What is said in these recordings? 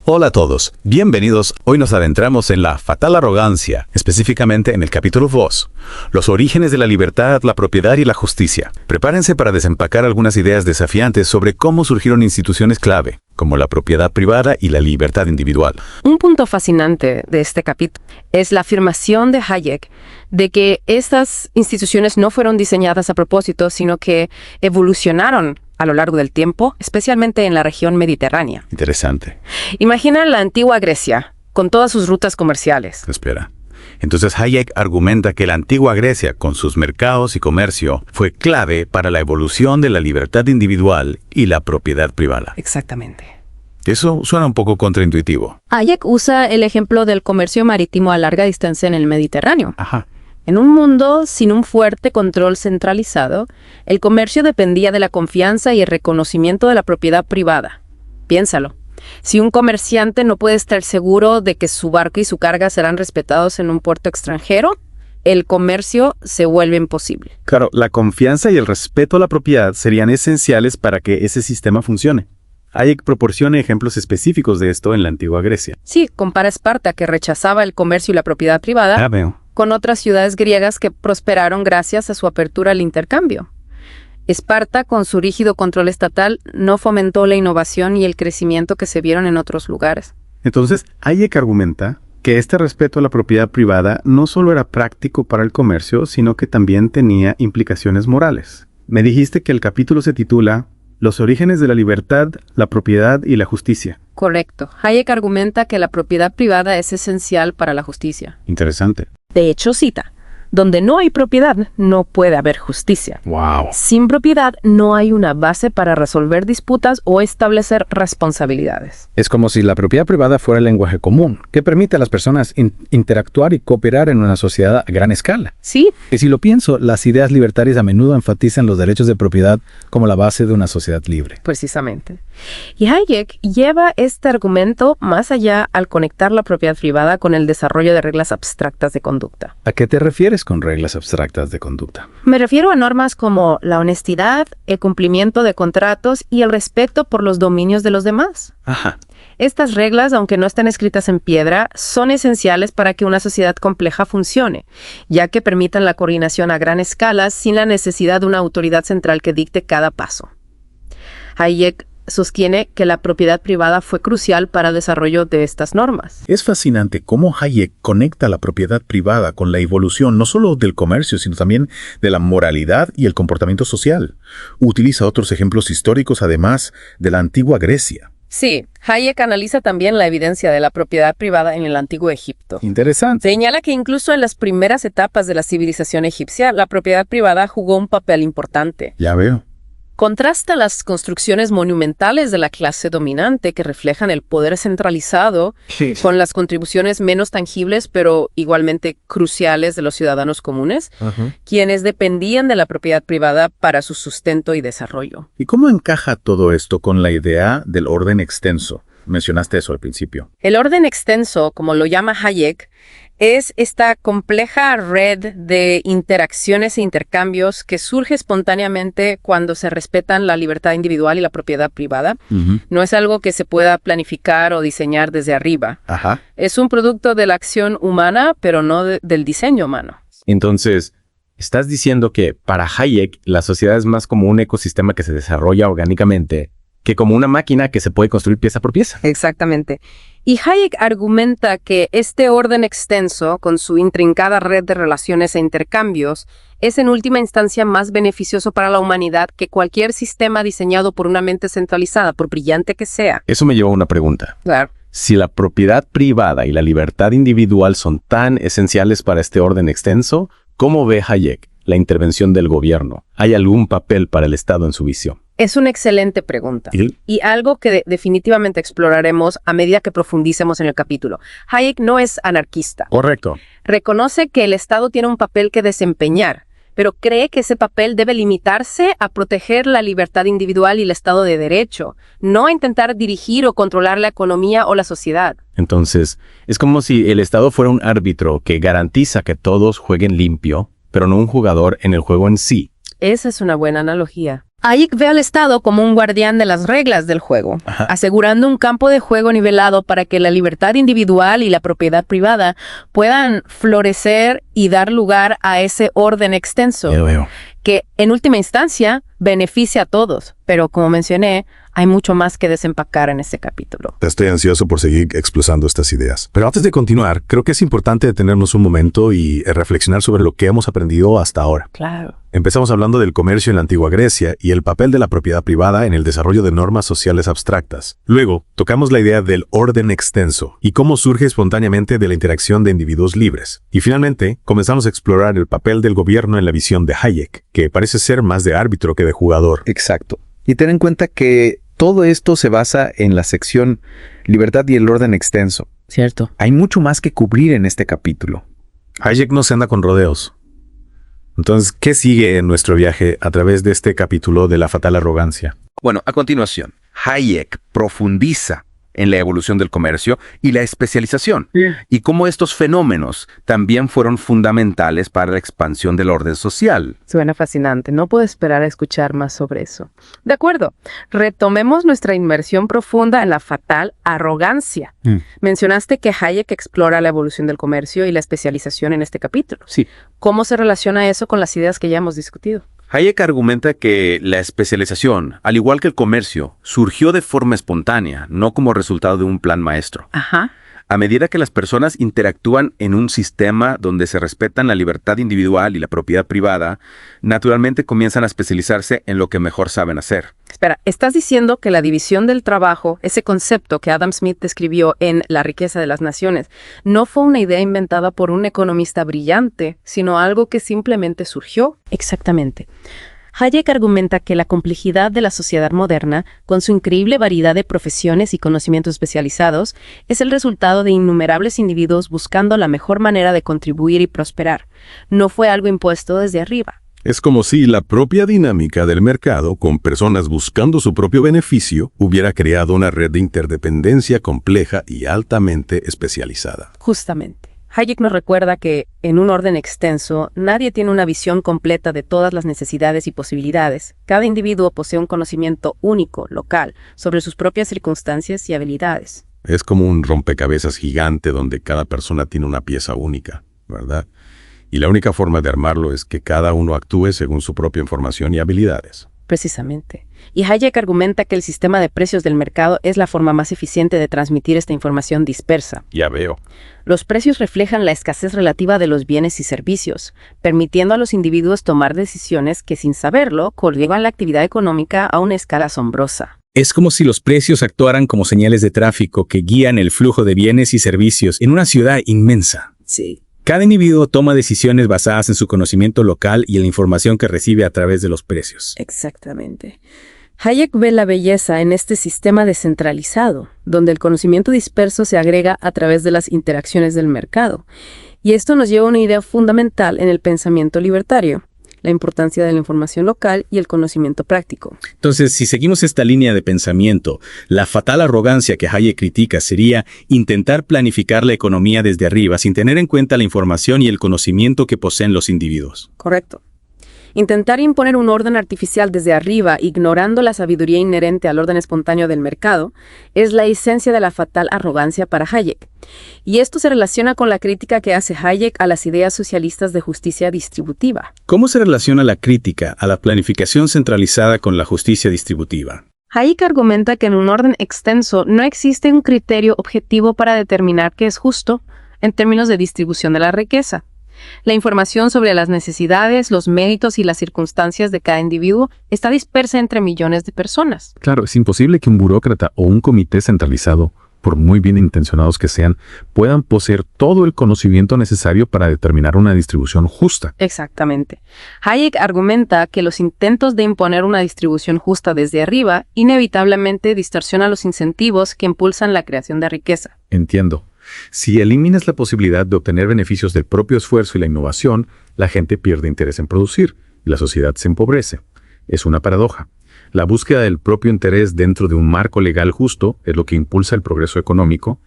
Hola a todos, bienvenidos. Hoy nos adentramos en la fatal arrogancia, específicamente en el capítulo 2, los orígenes de la libertad, la propiedad y la justicia. Prepárense para desempacar algunas ideas desafiantes sobre cómo surgieron instituciones clave, como la propiedad privada y la libertad individual. Un punto fascinante de este capítulo es la afirmación de Hayek de que estas instituciones no fueron diseñadas a propósito, sino que evolucionaron a lo largo del tiempo, especialmente en la región mediterránea. Interesante. Imagina la antigua Grecia, con todas sus rutas comerciales. Espera. Entonces Hayek argumenta que la antigua Grecia, con sus mercados y comercio, fue clave para la evolución de la libertad individual y la propiedad privada. Exactamente. Eso suena un poco contraintuitivo. Hayek usa el ejemplo del comercio marítimo a larga distancia en el Mediterráneo. Ajá. En un mundo sin un fuerte control centralizado, el comercio dependía de la confianza y el reconocimiento de la propiedad privada. Piénsalo. Si un comerciante no puede estar seguro de que su barco y su carga serán respetados en un puerto extranjero, el comercio se vuelve imposible. Claro, la confianza y el respeto a la propiedad serían esenciales para que ese sistema funcione. Hayek proporciona ejemplos específicos de esto en la antigua Grecia. Sí, compara Esparta, que rechazaba el comercio y la propiedad privada, Veo. con otras ciudades griegas que prosperaron gracias a su apertura al intercambio. Esparta, con su rígido control estatal, no fomentó la innovación y el crecimiento que se vieron en otros lugares. Entonces, Hayek argumenta que este respeto a la propiedad privada no solo era práctico para el comercio, sino que también tenía implicaciones morales. Me dijiste que el capítulo se titula Los orígenes de la libertad, la propiedad y la justicia. Correcto. Hayek argumenta que la propiedad privada es esencial para la justicia. Interesante. De hecho, cita, donde no hay propiedad, no puede haber justicia. ¡Wow! Sin propiedad, no hay una base para resolver disputas o establecer responsabilidades. Es como si la propiedad privada fuera el lenguaje común, que permite a las personas interactuar y cooperar en una sociedad a gran escala. Sí, Y si lo pienso, las ideas libertarias a menudo enfatizan los derechos de propiedad como la base de una sociedad libre. precisamente. Y Hayek lleva este argumento más allá al conectar la propiedad privada con el desarrollo de reglas abstractas de conducta. ¿A qué te refieres con reglas abstractas de conducta? Me refiero a normas como la honestidad, el cumplimiento de contratos y el respeto por los dominios de los demás. Ajá. Estas reglas, aunque no están escritas en piedra, son esenciales para que una sociedad compleja funcione, ya que permitan la coordinación a gran escala sin la necesidad de una autoridad central que dicte cada paso. Hayek sostiene que la propiedad privada fue crucial para el desarrollo de estas normas. Es fascinante cómo Hayek conecta la propiedad privada con la evolución no solo del comercio, sino también de la moralidad y el comportamiento social. Utiliza otros ejemplos históricos además de la antigua Grecia. Sí, Hayek analiza también la evidencia de la propiedad privada en el antiguo Egipto. Interesante. Señala que incluso en las primeras etapas de la civilización egipcia, la propiedad privada jugó un papel importante. Ya veo. Contrasta las construcciones monumentales de la clase dominante que reflejan el poder centralizado con las contribuciones menos tangibles pero igualmente cruciales de los ciudadanos comunes, quienes dependían de la propiedad privada para su sustento y desarrollo. ¿Y cómo encaja todo esto con la idea del orden extenso? Mencionaste eso al principio. El orden extenso, como lo llama Hayek, es esta compleja red de interacciones e intercambios que surge espontáneamente cuando se respetan la libertad individual y la propiedad privada. No es algo que se pueda planificar o diseñar desde arriba. Ajá. Es un producto de la acción humana, pero no del diseño humano. Entonces, estás diciendo que para Hayek la sociedad es más como un ecosistema que se desarrolla orgánicamente que como una máquina que se puede construir pieza por pieza. Exactamente. Y Hayek argumenta que este orden extenso, con su intrincada red de relaciones e intercambios, es en última instancia más beneficioso para la humanidad que cualquier sistema diseñado por una mente centralizada, por brillante que sea. Eso me lleva a una pregunta. Claro. Si la propiedad privada y la libertad individual son tan esenciales para este orden extenso, ¿cómo ve Hayek la intervención del gobierno? ¿Hay algún papel para el Estado en su visión? Es una excelente pregunta. Y algo que definitivamente exploraremos a medida que profundicemos en el capítulo. Hayek no es anarquista. Correcto. Reconoce que el Estado tiene un papel que desempeñar, pero cree que ese papel debe limitarse a proteger la libertad individual y el Estado de Derecho, no a intentar dirigir o controlar la economía o la sociedad. Entonces, es como si el Estado fuera un árbitro que garantiza que todos jueguen limpio, pero no un jugador en el juego en sí. Esa es una buena analogía. Hayek ve al Estado como un guardián de las reglas del juego, asegurando un campo de juego nivelado para que la libertad individual y la propiedad privada puedan florecer y dar lugar a ese orden extenso, que en última instancia beneficia a todos. Pero como mencioné, hay mucho más que desempacar en este capítulo. Estoy ansioso por seguir explosando estas ideas. Pero antes de continuar, creo que es importante detenernos un momento y reflexionar sobre lo que hemos aprendido hasta ahora. Claro. Empezamos hablando del comercio en la antigua Grecia y el papel de la propiedad privada en el desarrollo de normas sociales abstractas. Luego, tocamos la idea del orden extenso y cómo surge espontáneamente de la interacción de individuos libres. Y finalmente, comenzamos a explorar el papel del gobierno en la visión de Hayek, que parece ser más de árbitro que de jugador. Exacto. Y ten en cuenta que todo esto se basa en la sección Libertad y el orden extenso. Cierto. Hay mucho más que cubrir en este capítulo. Hayek no se anda con rodeos. Entonces, ¿qué sigue en nuestro viaje a través de este capítulo de la fatal arrogancia? Bueno, a continuación, Hayek profundiza en la evolución del comercio y la especialización, y cómo estos fenómenos también fueron fundamentales para la expansión del orden social. Suena fascinante. No puedo esperar a escuchar más sobre eso. De acuerdo. Retomemos nuestra inmersión profunda en la fatal arrogancia. Mencionaste que Hayek explora la evolución del comercio y la especialización en este capítulo. Sí. ¿Cómo se relaciona eso con las ideas que ya hemos discutido? Hayek argumenta que la especialización, al igual que el comercio, surgió de forma espontánea, no como resultado de un plan maestro. Ajá. A medida que las personas interactúan en un sistema donde se respetan la libertad individual y la propiedad privada, naturalmente comienzan a especializarse en lo que mejor saben hacer. Espera, ¿estás diciendo que la división del trabajo, ese concepto que Adam Smith describió en La riqueza de las naciones, no fue una idea inventada por un economista brillante, sino algo que simplemente surgió? Exactamente. Hayek argumenta que la complejidad de la sociedad moderna, con su increíble variedad de profesiones y conocimientos especializados, es el resultado de innumerables individuos buscando la mejor manera de contribuir y prosperar. No fue algo impuesto desde arriba. Es como si la propia dinámica del mercado, con personas buscando su propio beneficio, hubiera creado una red de interdependencia compleja y altamente especializada. Justamente. Hayek nos recuerda que, en un orden extenso, nadie tiene una visión completa de todas las necesidades y posibilidades. Cada individuo posee un conocimiento único, local, sobre sus propias circunstancias y habilidades. Es como un rompecabezas gigante donde cada persona tiene una pieza única, ¿verdad? Y la única forma de armarlo es que cada uno actúe según su propia información y habilidades. Precisamente. Y Hayek argumenta que el sistema de precios del mercado es la forma más eficiente de transmitir esta información dispersa. Ya veo. Los precios reflejan la escasez relativa de los bienes y servicios, permitiendo a los individuos tomar decisiones que, sin saberlo, conllevan la actividad económica a una escala asombrosa. Es como si los precios actuaran como señales de tráfico que guían el flujo de bienes y servicios en una ciudad inmensa. Sí. Cada individuo toma decisiones basadas en su conocimiento local y en la información que recibe a través de los precios. Exactamente. Hayek ve la belleza en este sistema descentralizado, donde el conocimiento disperso se agrega a través de las interacciones del mercado. Y esto nos lleva a una idea fundamental en el pensamiento libertario: la importancia de la información local y el conocimiento práctico. Entonces, si seguimos esta línea de pensamiento, la fatal arrogancia que Hayek critica sería intentar planificar la economía desde arriba sin tener en cuenta la información y el conocimiento que poseen los individuos. Correcto. Intentar imponer un orden artificial desde arriba, ignorando la sabiduría inherente al orden espontáneo del mercado, es la esencia de la fatal arrogancia para Hayek. Y esto se relaciona con la crítica que hace Hayek a las ideas socialistas de justicia distributiva. ¿Cómo se relaciona la crítica a la planificación centralizada con la justicia distributiva? Hayek argumenta que en un orden extenso no existe un criterio objetivo para determinar qué es justo en términos de distribución de la riqueza. La información sobre las necesidades, los méritos y las circunstancias de cada individuo está dispersa entre millones de personas. Claro, es imposible que un burócrata o un comité centralizado, por muy bien intencionados que sean, puedan poseer todo el conocimiento necesario para determinar una distribución justa. Exactamente. Hayek argumenta que los intentos de imponer una distribución justa desde arriba inevitablemente distorsionan los incentivos que impulsan la creación de riqueza. Entiendo. Si eliminas la posibilidad de obtener beneficios del propio esfuerzo y la innovación, la gente pierde interés en producir y la sociedad se empobrece. Es una paradoja. La búsqueda del propio interés dentro de un marco legal justo es lo que impulsa el progreso económico,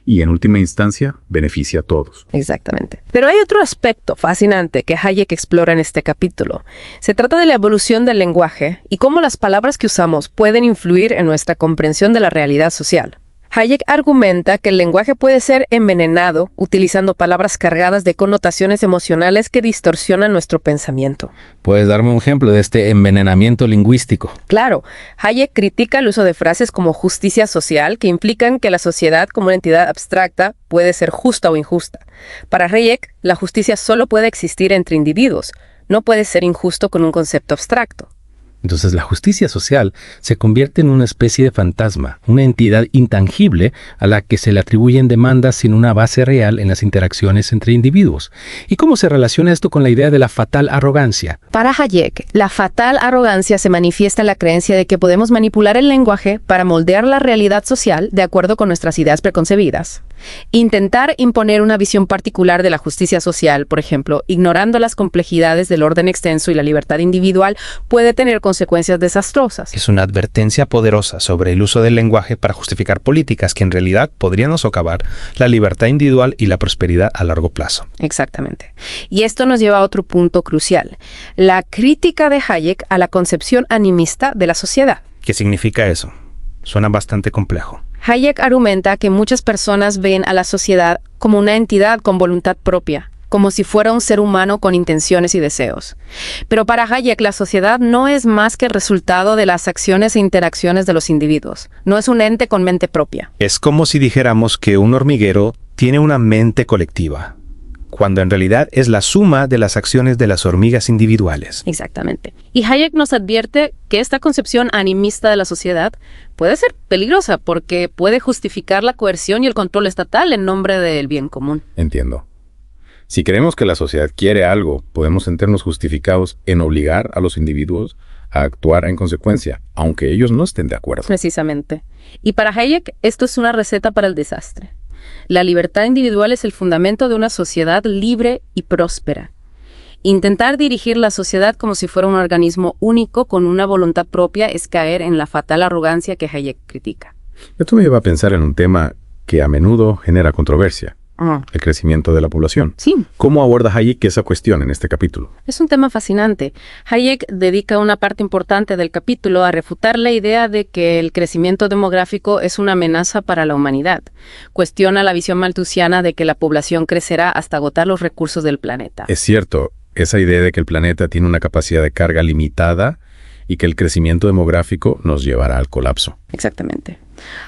y en última instancia beneficia a todos. Exactamente. Pero hay otro aspecto fascinante que Hayek explora en este capítulo. Se trata de la evolución del lenguaje y cómo las palabras que usamos pueden influir en nuestra comprensión de la realidad social. Hayek argumenta que el lenguaje puede ser envenenado utilizando palabras cargadas de connotaciones emocionales que distorsionan nuestro pensamiento. ¿Puedes darme un ejemplo de este envenenamiento lingüístico? Claro, Hayek critica el uso de frases como justicia social que implican que la sociedad como una entidad abstracta puede ser justa o injusta. Para Hayek, la justicia solo puede existir entre individuos, no puede ser injusto con un concepto abstracto. Entonces la justicia social se convierte en una especie de fantasma, una entidad intangible a la que se le atribuyen demandas sin una base real en las interacciones entre individuos. ¿Y cómo se relaciona esto con la idea de la fatal arrogancia? Para Hayek, la fatal arrogancia se manifiesta en la creencia de que podemos manipular el lenguaje para moldear la realidad social de acuerdo con nuestras ideas preconcebidas. Intentar imponer una visión particular de la justicia social, por ejemplo, ignorando las complejidades del orden extenso y la libertad individual, puede tener consecuencias desastrosas. Es una advertencia poderosa sobre el uso del lenguaje para justificar políticas que en realidad podrían socavar la libertad individual y la prosperidad a largo plazo. Exactamente. Y esto nos lleva a otro punto crucial, la crítica de Hayek a la concepción animista de la sociedad. ¿Qué significa eso? Suena bastante complejo. Hayek argumenta que muchas personas ven a la sociedad como una entidad con voluntad propia, como si fuera un ser humano con intenciones y deseos. Pero para Hayek, la sociedad no es más que el resultado de las acciones e interacciones de los individuos. No es un ente con mente propia. Es como si dijéramos que un hormiguero tiene una mente colectiva, cuando en realidad es la suma de las acciones de las hormigas individuales. Exactamente. Y Hayek nos advierte que esta concepción animista de la sociedad puede ser peligrosa porque puede justificar la coerción y el control estatal en nombre del bien común. Entiendo. Si creemos que la sociedad quiere algo, podemos sentirnos justificados en obligar a los individuos a actuar en consecuencia, aunque ellos no estén de acuerdo. Precisamente. Y para Hayek, esto es una receta para el desastre. La libertad individual es el fundamento de una sociedad libre y próspera. Intentar dirigir la sociedad como si fuera un organismo único con una voluntad propia es caer en la fatal arrogancia que Hayek critica. Esto me lleva a pensar en un tema que a menudo genera controversia. El crecimiento de la población. Sí. ¿Cómo aborda Hayek esa cuestión en este capítulo? Es un tema fascinante. Hayek dedica una parte importante del capítulo a refutar la idea de que el crecimiento demográfico es una amenaza para la humanidad. Cuestiona la visión malthusiana de que la población crecerá hasta agotar los recursos del planeta. Es cierto, esa idea de que el planeta tiene una capacidad de carga limitada y que el crecimiento demográfico nos llevará al colapso. Exactamente.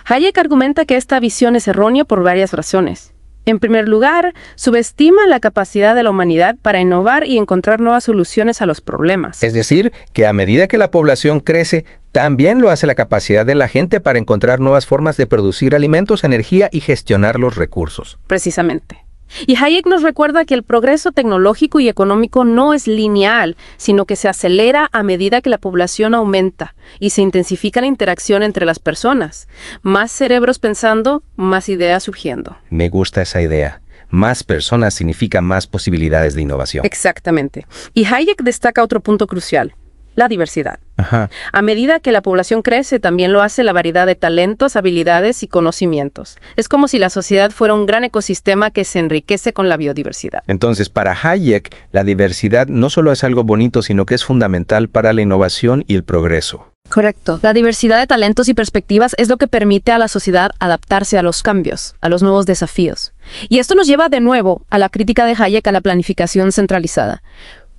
Hayek argumenta que esta visión es errónea por varias razones. En primer lugar, subestima la capacidad de la humanidad para innovar y encontrar nuevas soluciones a los problemas. Es decir, que a medida que la población crece, también lo hace la capacidad de la gente para encontrar nuevas formas de producir alimentos, energía y gestionar los recursos. Precisamente. Y Hayek nos recuerda que el progreso tecnológico y económico no es lineal, sino que se acelera a medida que la población aumenta y se intensifica la interacción entre las personas. Más cerebros pensando, más ideas surgiendo. Me gusta esa idea. Más personas significa más posibilidades de innovación. Exactamente. Y Hayek destaca otro punto crucial. La diversidad. Ajá. A medida que la población crece, también lo hace la variedad de talentos, habilidades y conocimientos. Es como si la sociedad fuera un gran ecosistema que se enriquece con la biodiversidad. Entonces, para Hayek, la diversidad no solo es algo bonito, sino que es fundamental para la innovación y el progreso. Correcto. La diversidad de talentos y perspectivas es lo que permite a la sociedad adaptarse a los cambios, a los nuevos desafíos. Y esto nos lleva de nuevo a la crítica de Hayek a la planificación centralizada.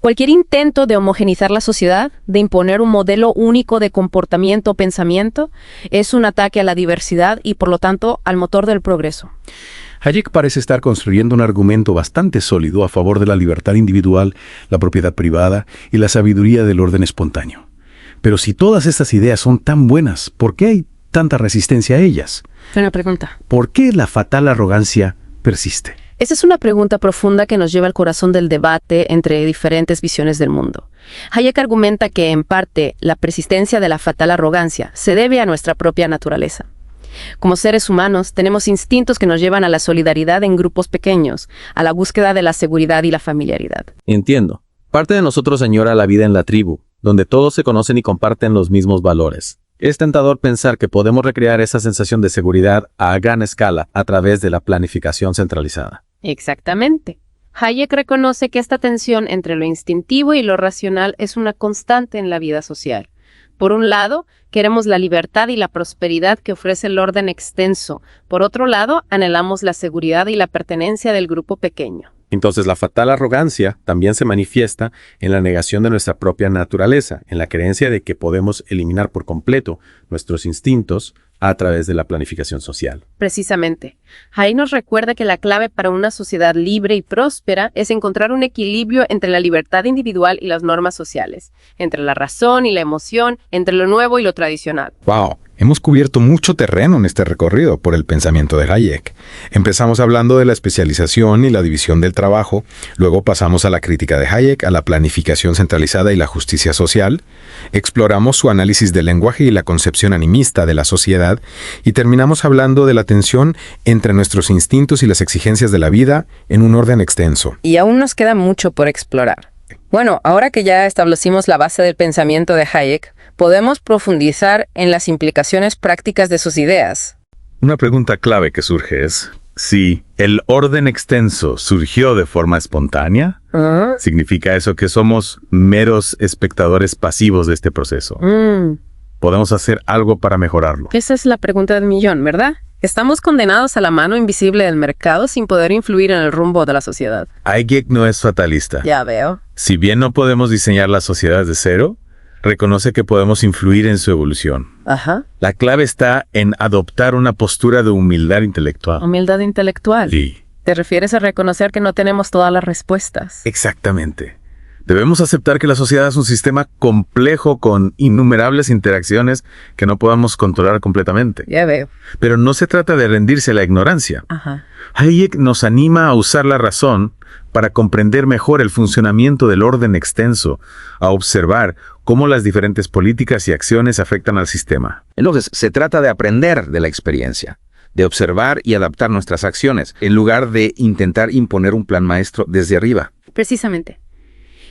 Cualquier intento de homogenizar la sociedad, de imponer un modelo único de comportamiento o pensamiento, es un ataque a la diversidad y, por lo tanto, al motor del progreso. Hayek parece estar construyendo un argumento bastante sólido a favor de la libertad individual, la propiedad privada y la sabiduría del orden espontáneo. Pero si todas estas ideas son tan buenas, ¿por qué hay tanta resistencia a ellas? Buena pregunta. ¿Por qué la fatal arrogancia persiste? Esa es una pregunta profunda que nos lleva al corazón del debate entre diferentes visiones del mundo. Hayek argumenta que, en parte, la persistencia de la fatal arrogancia se debe a nuestra propia naturaleza. Como seres humanos, tenemos instintos que nos llevan a la solidaridad en grupos pequeños, a la búsqueda de la seguridad y la familiaridad. Entiendo. Parte de nosotros añora la vida en la tribu, donde todos se conocen y comparten los mismos valores. Es tentador pensar que podemos recrear esa sensación de seguridad a gran escala a través de la planificación centralizada. Exactamente. Hayek reconoce que esta tensión entre lo instintivo y lo racional es una constante en la vida social. Por un lado, queremos la libertad y la prosperidad que ofrece el orden extenso. Por otro lado, anhelamos la seguridad y la pertenencia del grupo pequeño. Entonces, la fatal arrogancia también se manifiesta en la negación de nuestra propia naturaleza, en la creencia de que podemos eliminar por completo nuestros instintos a través de la planificación social. Precisamente. Hayek nos recuerda que la clave para una sociedad libre y próspera es encontrar un equilibrio entre la libertad individual y las normas sociales, entre la razón y la emoción, entre lo nuevo y lo tradicional. ¡Wow! Hemos cubierto mucho terreno en este recorrido por el pensamiento de Hayek. Empezamos hablando de la especialización y la división del trabajo, luego pasamos a la crítica de Hayek, a la planificación centralizada y la justicia social, exploramos su análisis del lenguaje y la concepción animista de la sociedad, y terminamos hablando de la tensión entre nuestros instintos y las exigencias de la vida en un orden extenso. Y aún nos queda mucho por explorar. Bueno, ahora que ya establecimos la base del pensamiento de Hayek, podemos profundizar en las implicaciones prácticas de sus ideas. Una pregunta clave que surge es, si el orden extenso surgió de forma espontánea, ¿significa eso que somos meros espectadores pasivos de este proceso? ¿Podemos hacer algo para mejorarlo? Esa es la pregunta del millón, ¿verdad? Estamos condenados a la mano invisible del mercado sin poder influir en el rumbo de la sociedad. Hayek no es fatalista. Ya veo. Si bien no podemos diseñar la sociedad de cero, reconoce que podemos influir en su evolución. Ajá. La clave está en adoptar una postura de humildad intelectual. Humildad intelectual. Sí. ¿Te refieres a reconocer que no tenemos todas las respuestas? Exactamente. Debemos aceptar que la sociedad es un sistema complejo con innumerables interacciones que no podamos controlar completamente. Ya veo. Pero no se trata de rendirse a la ignorancia. Ajá. Hayek nos anima a usar la razón para comprender mejor el funcionamiento del orden extenso, a observar cómo las diferentes políticas y acciones afectan al sistema. Entonces, se trata de aprender de la experiencia, de observar y adaptar nuestras acciones, en lugar de intentar imponer un plan maestro desde arriba. Precisamente.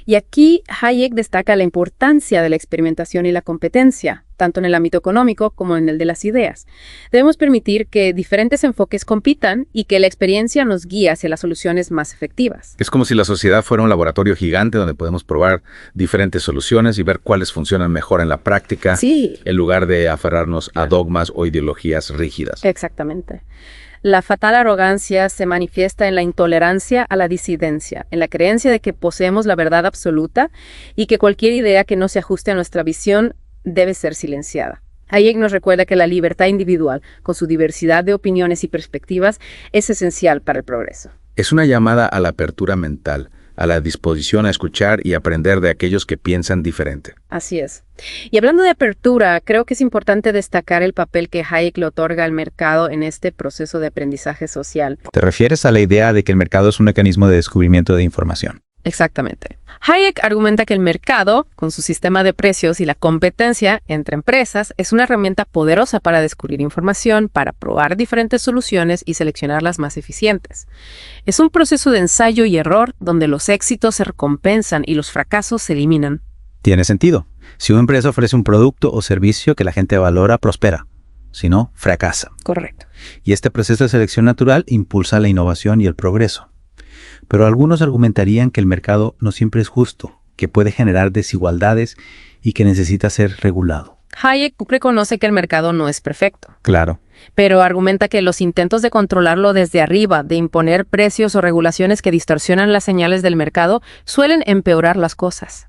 Y aquí Hayek destaca la importancia de la experimentación y la competencia, tanto en el ámbito económico como en el de las ideas. Debemos permitir que diferentes enfoques compitan y que la experiencia nos guíe hacia las soluciones más efectivas. Es como si la sociedad fuera un laboratorio gigante donde podemos probar diferentes soluciones y ver cuáles funcionan mejor en la práctica, Sí. en lugar de aferrarnos a dogmas o ideologías rígidas. Exactamente. La fatal arrogancia se manifiesta en la intolerancia a la disidencia, en la creencia de que poseemos la verdad absoluta y que cualquier idea que no se ajuste a nuestra visión debe ser silenciada. Hayek nos recuerda que la libertad individual, con su diversidad de opiniones y perspectivas, es esencial para el progreso. Es una llamada a la apertura mental, a la disposición a escuchar y aprender de aquellos que piensan diferente. Así es. Y hablando de apertura, creo que es importante destacar el papel que Hayek le otorga al mercado en este proceso de aprendizaje social. ¿Te refieres a la idea de que el mercado es un mecanismo de descubrimiento de información? Exactamente. Hayek argumenta que el mercado, con su sistema de precios y la competencia entre empresas, es una herramienta poderosa para descubrir información, para probar diferentes soluciones y seleccionar las más eficientes. Es un proceso de ensayo y error donde los éxitos se recompensan y los fracasos se eliminan. Tiene sentido. Si una empresa ofrece un producto o servicio que la gente valora, prospera. Si no, fracasa. Correcto. Y este proceso de selección natural impulsa la innovación y el progreso. Pero algunos argumentarían que el mercado no siempre es justo, que puede generar desigualdades y que necesita ser regulado. Hayek reconoce que el mercado no es perfecto, Claro. pero argumenta que los intentos de controlarlo desde arriba, de imponer precios o regulaciones que distorsionan las señales del mercado, suelen empeorar las cosas.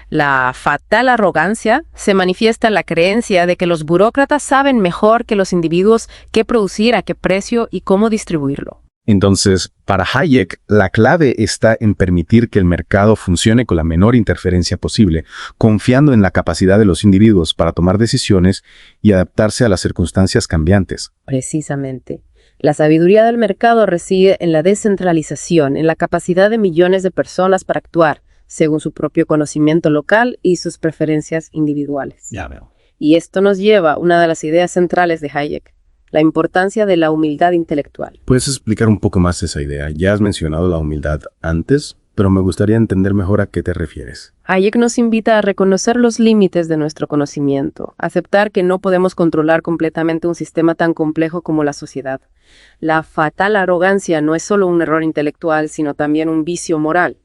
La fatal arrogancia se manifiesta en la creencia de que los burócratas saben mejor que los individuos qué producir, a qué precio y cómo distribuirlo. Entonces, para Hayek, la clave está en permitir que el mercado funcione con la menor interferencia posible, confiando en la capacidad de los individuos para tomar decisiones y adaptarse a las circunstancias cambiantes. Precisamente. La sabiduría del mercado reside en la descentralización, en la capacidad de millones de personas para actuar, según su propio conocimiento local y sus preferencias individuales. Ya veo. Y esto nos lleva a una de las ideas centrales de Hayek, la importancia de la humildad intelectual. ¿Puedes explicar un poco más esa idea? Ya has mencionado la humildad antes, pero me gustaría entender mejor a qué te refieres. Hayek nos invita a reconocer los límites de nuestro conocimiento, aceptar que no podemos controlar completamente un sistema tan complejo como la sociedad. La fatal arrogancia no es solo un error intelectual, sino también un vicio moral.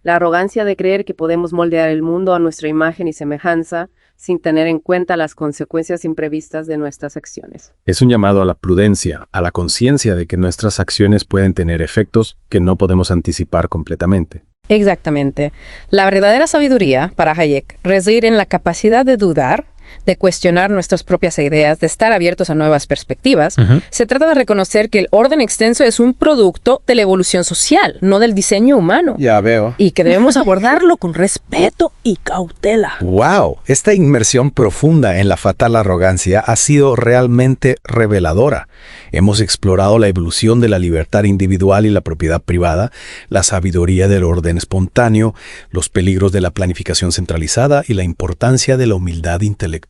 La arrogancia de creer que podemos moldear el mundo a nuestra imagen y semejanza, sin tener en cuenta las consecuencias imprevistas de nuestras acciones. Es un llamado a la prudencia, a la conciencia de que nuestras acciones pueden tener efectos que no podemos anticipar completamente. Exactamente. La verdadera sabiduría, para Hayek, reside en la capacidad de dudar, de cuestionar nuestras propias ideas, de estar abiertos a nuevas perspectivas. Se trata de reconocer que el orden extenso es un producto de la evolución social, no del diseño humano. Ya veo. Y que debemos abordarlo con respeto y cautela. ¡Wow! Esta inmersión profunda en la fatal arrogancia ha sido realmente reveladora. Hemos explorado la evolución de la libertad individual y la propiedad privada, la sabiduría del orden espontáneo, los peligros de la planificación centralizada y la importancia de la humildad intelectual.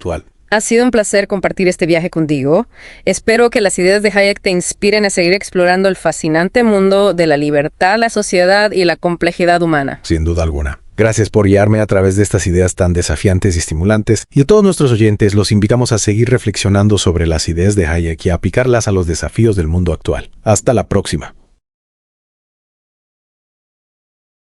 Ha sido un placer compartir este viaje contigo. Espero que las ideas de Hayek te inspiren a seguir explorando el fascinante mundo de la libertad, la sociedad y la complejidad humana. Sin duda alguna. Gracias por guiarme a través de estas ideas tan desafiantes y estimulantes, y a todos nuestros oyentes los invitamos a seguir reflexionando sobre las ideas de Hayek y a aplicarlas a los desafíos del mundo actual. Hasta la próxima.